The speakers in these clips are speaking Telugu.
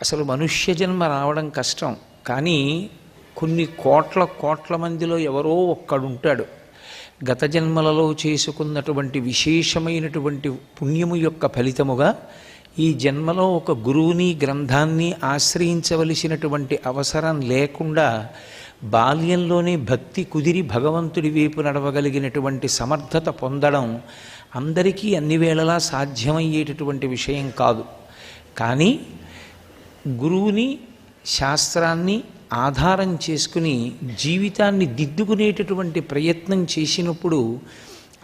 అసలు మనుష్య జన్మ రావడం కష్టం. కానీ కొన్ని కోట్ల కోట్ల మందిలో ఎవరో ఒక్కడుంటాడు గత జన్మలలో చేసుకున్నటువంటి విశేషమైనటువంటి పుణ్యము యొక్క ఫలితముగా ఈ జన్మలో ఒక గురువుని గ్రంథాన్ని ఆశ్రయించవలసినటువంటి అవసరం లేకుండా బాల్యంలోనే భక్తి కుదిరి భగవంతుడి వైపు నడవగలిగినటువంటి సమర్థత పొందడం అందరికీ అన్ని వేళలా సాధ్యమయ్యేటటువంటి విషయం కాదు. కానీ గురువుని శాస్త్రాన్ని ఆధారం చేసుకుని జీవితాన్ని దిద్దుకునేటటువంటి ప్రయత్నం చేసినప్పుడు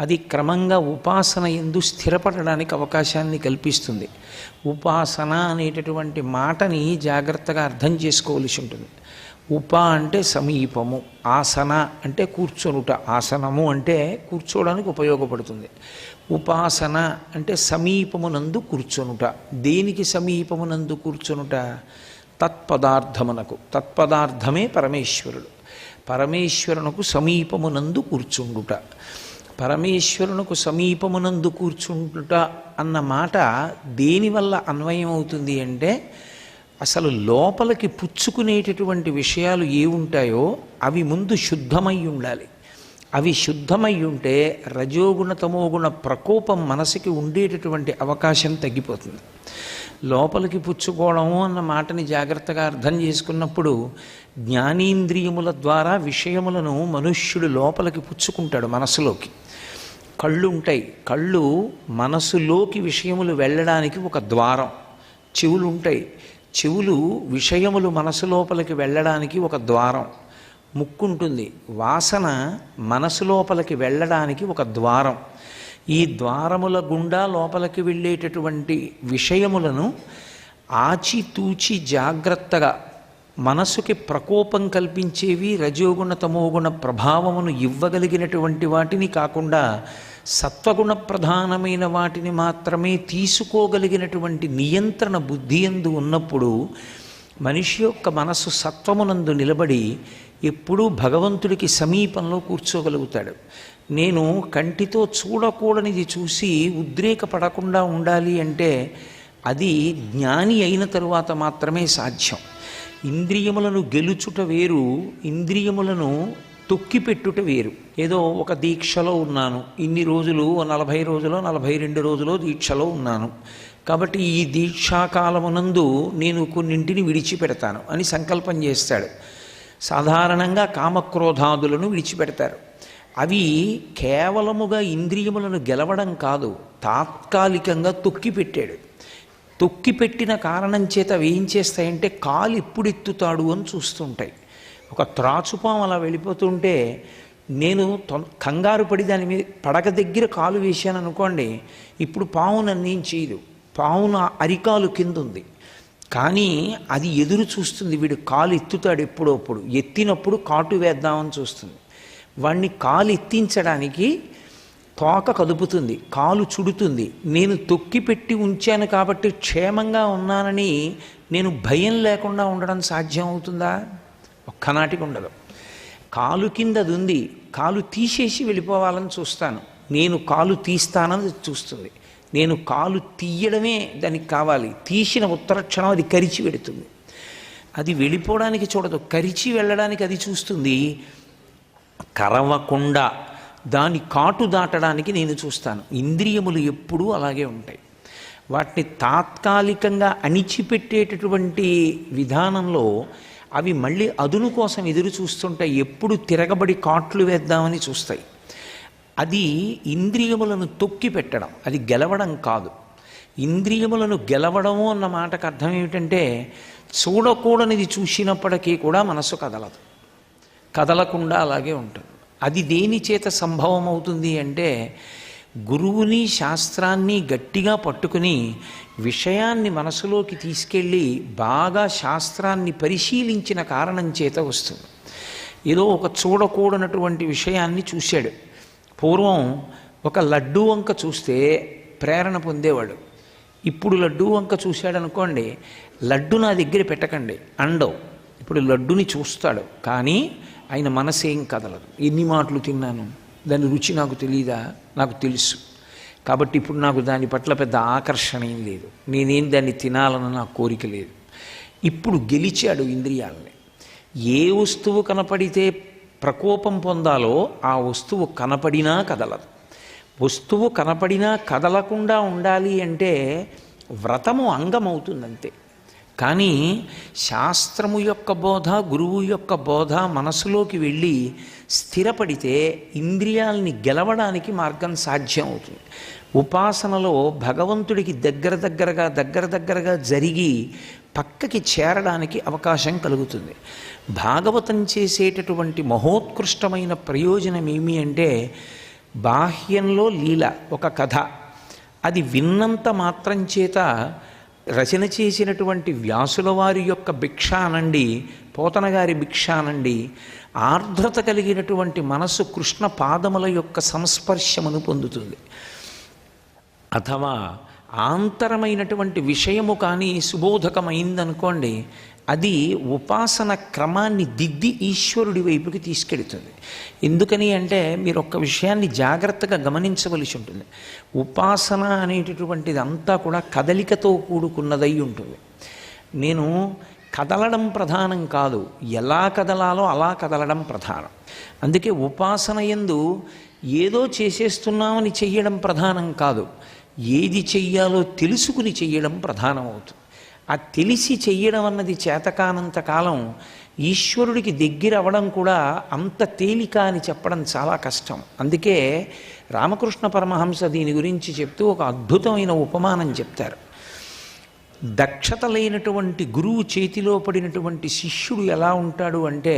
అది క్రమంగా ఉపాసన యందు స్థిరపడడానికి అవకాశాన్ని కల్పిస్తుంది. ఉపాసన అనేటటువంటి మాటని జాగ్రత్తగా అర్థం చేసుకోవలసి ఉంటుంది. ఉప అంటే సమీపము, ఆసన అంటే కూర్చొనుట, ఆసనము అంటే కూర్చోవడానికి ఉపయోగపడుతుంది. ఉపాసన అంటే సమీపమునందు కూర్చొనుట. దేనికి సమీపమునందు కూర్చొనుట? తత్పదార్థమునకు. తత్పదార్థమే పరమేశ్వరుడు. పరమేశ్వరునకు సమీపమునందు కూర్చుండుట. పరమేశ్వరునకు సమీపమునందు కూర్చుండుట అన్న మాట దేనివల్ల అన్వయం అవుతుంది అంటే, అసలు లోపలికి పుచ్చుకునేటటువంటి విషయాలు ఏ ఉంటాయో అవి ముందు శుద్ధమై ఉండాలి. అవి శుద్ధమై ఉంటే రజోగుణ తమోగుణ ప్రకోపం మనసుకి ఉండేటటువంటి అవకాశం తగ్గిపోతుంది. లోపలికి పుచ్చుకోవడము అన్న మాటని జాగ్రత్తగా అర్థం చేసుకున్నప్పుడు జ్ఞానేంద్రియముల ద్వారా విషయములను మనుష్యుడు లోపలికి పుచ్చుకుంటాడు. మనసులోకి కళ్ళు ఉంటాయి. కళ్ళు మనసులోకి విషయములు వెళ్ళడానికి ఒక ద్వారం. చెవులు ఉంటాయి. చెవులు విషయములు మనసు లోపలికి వెళ్ళడానికి ఒక ద్వారం. ముక్కు ఉంటుంది. వాసన మనసు లోపలికి వెళ్ళడానికి ఒక ద్వారం. ఈ ద్వారముల గుండా లోపలికి వెళ్ళేటటువంటి విషయములను ఆచితూచి జాగ్రత్తగా మనసుకి ప్రకోపం కల్పించేవి, రజోగుణ తమోగుణ ప్రభావమును ఇవ్వగలిగినటువంటి వాటిని కాకుండా సత్వగుణ ప్రధానమైన వాటిని మాత్రమే తీసుకోగలిగినటువంటి నియంత్రణ బుద్ధి యందు ఉన్నప్పుడు మనిషి యొక్క మనసు సత్వమునందు నిలబడి ఎప్పుడూ భగవంతుడికి సమీపంలో కూర్చోగలుగుతాడు. నేను కంటితో చూడకూడనిది చూసి ఉద్రేకపడకుండా ఉండాలి అంటే అది జ్ఞాని అయిన తరువాత మాత్రమే సాధ్యం. ఇంద్రియములను గెలుచుట వేరు, ఇంద్రియములను తొక్కిపెట్టుట వేరు. ఏదో ఒక దీక్షలో ఉన్నాను, ఇన్ని రోజులు 40 రోజులో 42 రోజులో దీక్షలో ఉన్నాను కాబట్టి ఈ దీక్షాకాలమునందు నేను కొన్నింటిని విడిచిపెడతాను అని సంకల్పం చేస్తాడు. సాధారణంగా కామక్రోధాదులను విడిచిపెడతారు. అవి కేవలముగా ఇంద్రియములను గెలవడం కాదు, తాత్కాలికంగా తొక్కిపెట్టాడు. తొక్కిపెట్టిన కారణం చేత అవి ఏం చేస్తాయంటే కాలు ఎప్పుడు ఎత్తుతాడు అని చూస్తుంటాయి. ఒక త్రాచుపాము అలా వెళ్ళిపోతుంటే నేను కంగారు పడి దాని మీద పడక దగ్గర కాలు వేశాను అనుకోండి, ఇప్పుడు పాము నన్ను ఏం చేయదు. పాము నా అరికాలు కింద ఉంది, కానీ అది ఎదురు చూస్తుంది. వీడు కాలు ఎత్తుతాడు ఎప్పుడప్పుడు, ఎత్తినప్పుడు కాటు వేద్దామని చూస్తుంది. వాడిని కాలు ఎత్తించడానికి తోక కదుపుతుంది, కాలు చుడుతుంది. నేను తొక్కిపెట్టి ఉంచాను కాబట్టి క్షేమంగా ఉన్నానని నేను భయం లేకుండా ఉండడం సాధ్యం అవుతుందా? ఒక్కనాటికి ఉండదు. కాలు కింద అది ఉంది, కాలు తీసేసి వెళ్ళిపోవాలని చూస్తాను, నేను కాలు తీస్తానని చూస్తుంది. నేను కాలు తీయడమే దానికి కావాలి. తీసిన ఉత్తరక్షణం అది కరిచి పెడుతుంది. అది వెళ్ళిపోవడానికి చూడదు, కరిచి వెళ్ళడానికి అది చూస్తుంది. కరవకుండా దాని కాటు దాటడానికి నేను చూస్తాను. ఇంద్రియములు ఎప్పుడూ అలాగే ఉంటాయి. వాటిని తాత్కాలికంగా అణిచిపెట్టేటటువంటి విధానంలో అవి మళ్ళీ అదును కోసం ఎదురు చూస్తుంటాయి. ఎప్పుడు తిరగబడి కాట్లు వేద్దామని చూస్తాయి. అది ఇంద్రియములను తొక్కి పెట్టడం, అది గెలవడం కాదు. ఇంద్రియములను గెలవడము అన్న మాటకు అర్థం ఏమిటంటే చూడకూడనిది చూసినప్పటికీ కూడా మనసు కదలదు, కదలకుండా అలాగే ఉంటుంది. అది దేని చేత సంభవం అవుతుంది అంటే గురువుని శాస్త్రాన్ని గట్టిగా పట్టుకుని విషయాన్ని మనసులోకి తీసుకెళ్ళి బాగా శాస్త్రాన్ని పరిశీలించిన కారణం చేత వస్తుంది. ఏదో ఒక చూడకూడనటువంటి విషయాన్ని చూశాడు. పూర్వం ఒక లడ్డూ వంక చూస్తే ప్రేరణ పొందేవాడు. ఇప్పుడు లడ్డూ వంక చూశాడనుకోండి, లడ్డు నా దగ్గర పెట్టకండి అండవు. ఇప్పుడు లడ్డుని చూస్తాడు, కానీ ఆయన మనసేం కదలదు. ఎన్ని మాటలు తిన్నాను, దాని రుచి నాకు తెలీదా? నాకు తెలుసు. కాబట్టి ఇప్పుడు నాకు దాని పట్ల పెద్ద ఆకర్షణ ఏం లేదు, నేనేం దాన్ని తినాలన్న నాకు కోరిక లేదు. ఇప్పుడు గెలిచాడు ఇంద్రియాలని. ఏ వస్తువు కనపడితే ప్రకోపం పొందాలో ఆ వస్తువు కనపడినా కదలదు. వస్తువు కనపడినా కదలకుండా ఉండాలి అంటే వ్రతము అంగమవుతుందంతే. కానీ శాస్త్రము యొక్క బోధ, గురువు యొక్క బోధ మనసులోకి వెళ్ళి స్థిరపడితే ఇంద్రియాలని గెలవడానికి మార్గం సాధ్యం అవుతుంది. ఉపాసనలో భగవంతుడికి దగ్గరగా జరిగి పక్కకి చేరడానికి అవకాశం కలుగుతుంది. భాగవతం చేసేటటువంటి మహోత్కృష్టమైన ప్రయోజనం ఏమి అంటే, బాహ్యంలో లీల, ఒక కథ, అది విన్నంత మాత్రం చేత రచన చేసినటువంటి వ్యాసుల వారి యొక్క భిక్ష అనండి, పోతన గారి భిక్ష అనండి, ఆర్ద్రత కలిగినటువంటి మనస్సు కృష్ణ పాదముల యొక్క సంస్పర్శమును పొందుతుంది. అథవా ఆంతరమైనటువంటి విషయము కానీ సుబోధకమైందనుకోండి, అది ఉపాసన క్రమాన్ని దిద్ది ఈశ్వరుడి వైపుకి తీసుకెడుతుంది. ఎందుకని అంటే మీరు ఒక్క విషయాన్ని జాగ్రత్తగా గమనించవలసి ఉంటుంది. ఉపాసన అనేటటువంటిది అంతా కూడా కదలికతో కూడుకున్నదై ఉంటుంది. నేను కదలడం ప్రధానం కాదు, ఎలా కదలాలో అలా కదలడం ప్రధానం. అందుకే ఉపాసన యందు ఏదో చేసేస్తున్నామని చెయ్యడం ప్రధానం కాదు, ఏది చెయ్యాలో తెలుసుకుని చెయ్యడం ప్రధానం అవుతుంది. ఆ తెలిసి చెయ్యడం అన్నది చేతకానంత కాలం ఈశ్వరుడికి దగ్గర అవ్వడం కూడా అంత తేలిక అని చెప్పడం చాలా కష్టం. అందుకే రామకృష్ణ పరమహంస దీని గురించి చెప్తూ ఒక అద్భుతమైన ఉపమానం చెప్తారు. దక్షత లేనటువంటి గురువు చేతిలో పడినటువంటి శిష్యుడు ఎలా ఉంటాడు అంటే,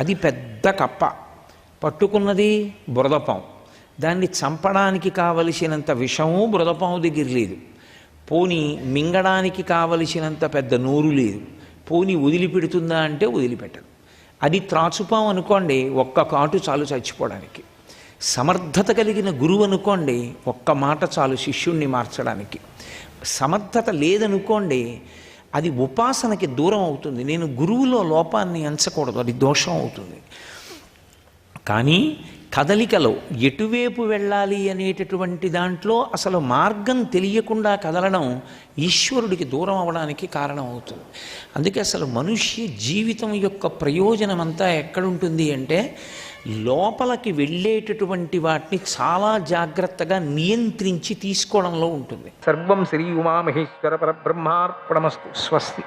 అది పెద్ద కప్ప, పట్టుకున్నది బురదపాం, దాన్ని చంపడానికి కావలసినంత విషము బురదపాము దగ్గర లేదు, పోని మింగడానికి కావలసినంత పెద్ద నోరు లేదు, పోని వదిలిపెడుతుందా అంటే వదిలిపెట్టదు. అది త్రాచుపాం అనుకోండి, ఒక్క కాటు చాలు చచ్చిపోవడానికి. సమర్థత కలిగిన గురువు అనుకోండి, ఒక్క మాట చాలు శిష్యుణ్ణి మార్చడానికి. సమర్థత లేదనుకోండి, అది ఉపాసనకి దూరం అవుతుంది. నేను గురువులో లోపాన్ని ఎంచకూడదు, అది దోషం అవుతుంది. కానీ కదలికలో ఎటువైపు వెళ్ళాలి అనేటటువంటి దాంట్లో అసలు మార్గం తెలియకుండా కదలడం ఈశ్వరుడికి దూరం అవ్వడానికి కారణం అవుతుంది. అందుకే అసలు మనుష్య జీవితం యొక్క ప్రయోజనం అంతా ఎక్కడుంటుంది అంటే, లోపలికి వెళ్ళేటటువంటి వాటిని చాలా జాగ్రత్తగా నియంత్రించి తీసుకోవడంలో ఉంటుంది. సర్వం శ్రీ ఉమామహేశ్వర పరబ్రహ్మార్పణమస్తు. స్వస్తి.